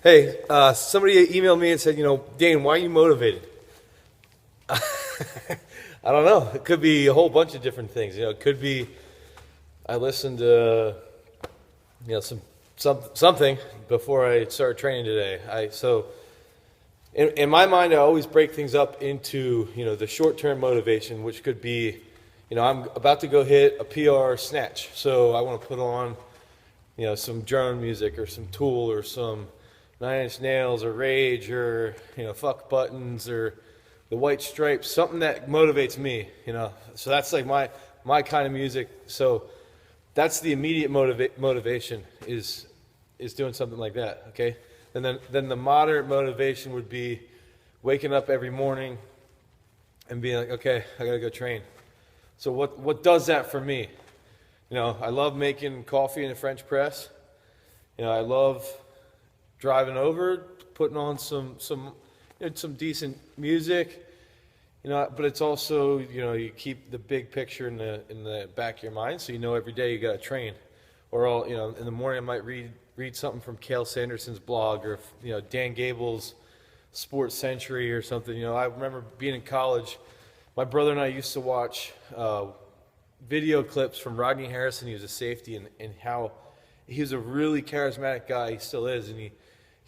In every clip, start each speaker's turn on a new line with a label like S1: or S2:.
S1: Hey, somebody emailed me and said, Dane, why are you motivated? I don't know. It could be a whole bunch of different things. It could be I listened to, something before I started training today. In my mind, I always break things up into, the short-term motivation, which could be, I'm about to go hit a PR snatch, so I want to put on, some drone music or some Tool or some Nine Inch Nails or Rage or, Fuck Buttons or the White Stripes, something that motivates me, So that's like my kind of music. So that's the immediate motivation is doing something like that, okay? And then the moderate motivation would be waking up every morning and being like, okay, I got to go train. So what does that for me? I love making coffee in a French press. I love driving over, putting on some decent music. But it's also, you keep the big picture in the back of your mind, so every day you got to train. Or in the morning I might read something from Cale Sanderson's blog, or Dan Gable's Sports Century or something. I remember being in college, my brother and I used to watch video clips from Rodney Harrison. He was a safety, and how he was a really charismatic guy. He still is, and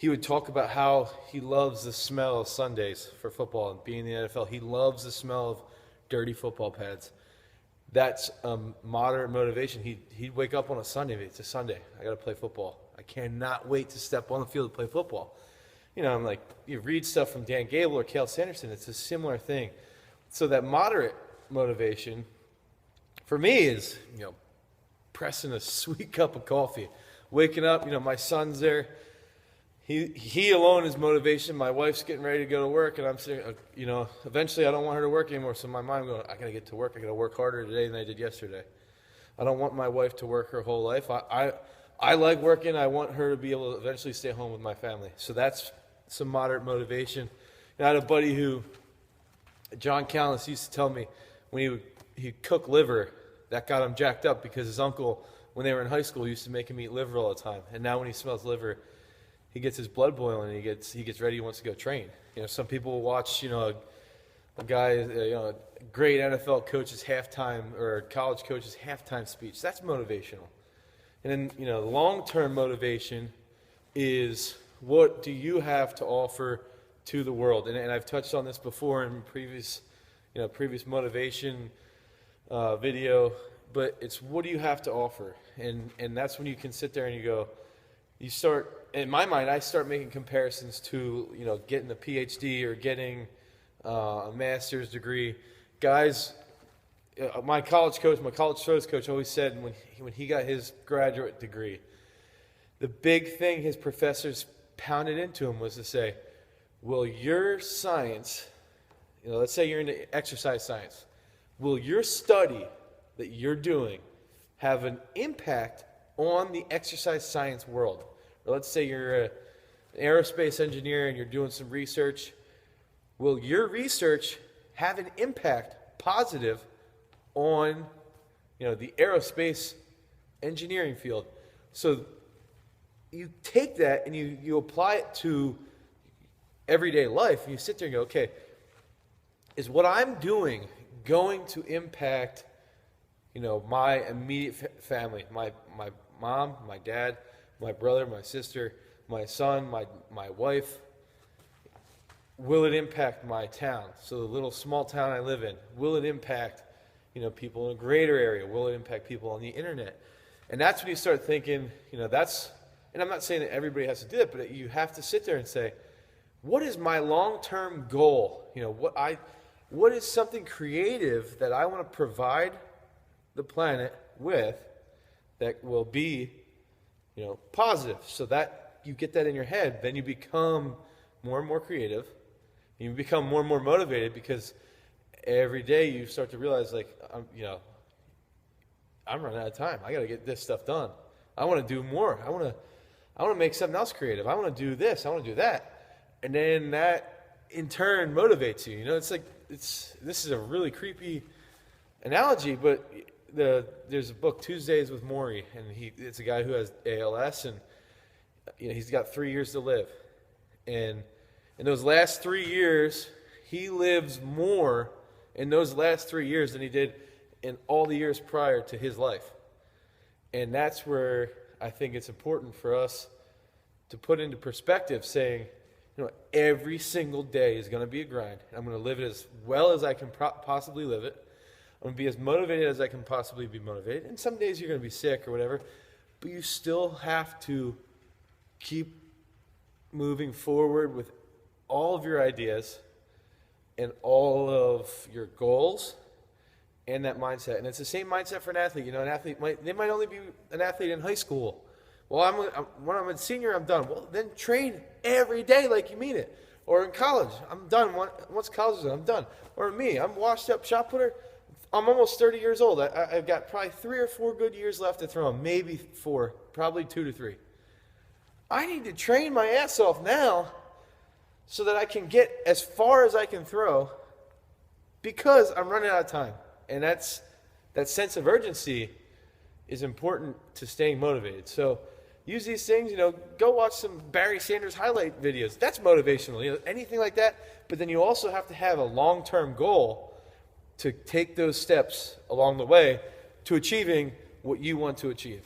S1: he would talk about how he loves the smell of Sundays for football and being in the NFL. He loves the smell of dirty football pads. That's moderate motivation. He'd wake up on a Sunday. It's a Sunday. I got to play football. I cannot wait to step on the field to play football. I'm like, you read stuff from Dan Gable or Cale Sanderson. It's a similar thing. So that moderate motivation for me is, pressing a sweet cup of coffee, waking up. My son's there. He alone is motivation. My wife's getting ready to go to work, and I'm saying, eventually I don't want her to work anymore. So in my mind, I'm going, I got to get to work. I got to work harder today than I did yesterday. I don't want my wife to work her whole life. I like working. I want her to be able to eventually stay home with my family. So that's some moderate motivation. And I had a buddy who, John Callis, used to tell me when he'd cook liver, that got him jacked up because his uncle, when they were in high school, used to make him eat liver all the time. And now when he smells liver, he gets his blood boiling, and he gets ready. He wants to go train. Some people will watch, a guy, a great NFL coach's halftime or college coach's halftime speech. That's motivational. And then, long-term motivation is, what do you have to offer to the world? And I've touched on this before in previous motivation video, but it's, what do you have to offer? And that's when you can sit there and you start. In my mind, I start making comparisons to, getting a PhD or getting a master's degree. Guys, my college throws coach always said when he got his graduate degree, the big thing his professors pounded into him was to say, will your science, let's say you're into exercise science, will your study that you're doing have an impact on the exercise science world? Or let's say you're an aerospace engineer and you're doing some research. Will your research have an impact, positive, on the aerospace engineering field? So you take that and you apply it to everyday life, and you sit there and go, okay, is what I'm doing going to impact my immediate family, my mom, my dad, my brother, my sister, my son, my wife? Will it impact my town? So the little small town I live in, will it impact people in a greater area? Will it impact people on the internet? And that's when you start thinking, that's, and I'm not saying that everybody has to do it, but you have to sit there and say, what is my long-term goal? What is something creative that I want to provide the planet with that will be positive? So that you get that in your head, then you become more and more creative. You become more and more motivated, because every day you start to realize, like, I'm running out of time. I got to get this stuff done. I want to do more. I want to make something else creative. I want to do this. I want to do that. And then that in turn motivates you. It's like, this is a really creepy analogy, but there's a book, Tuesdays with Maury, and it's a guy who has ALS, and he's got 3 years to live. And in those last 3 years, he lives more in those last 3 years than he did in all the years prior to his life. And that's where I think it's important for us to put into perspective, saying, every single day is going to be a grind. I'm going to live it as well as I can possibly live it. I'm going to be as motivated as I can possibly be motivated. And some days you're going to be sick or whatever, but you still have to keep moving forward with all of your ideas and all of your goals and that mindset. And it's the same mindset for an athlete. An athlete might only be an athlete in high school. Well, when I'm a senior, I'm done. Well, then train every day like you mean it. Or in college, I'm done. Once college is done, I'm done. Or me, I'm washed up shot putter. I'm almost 30 years old. I've got probably 3 or 4 good years left to throw, maybe 4, probably 2 to 3. I need to train my ass off now so that I can get as far as I can throw because I'm running out of time. And that sense of urgency is important to staying motivated. So use these things, go watch some Barry Sanders highlight videos. That's motivational, anything like that. But then you also have to have a long-term goal to take those steps along the way to achieving what you want to achieve.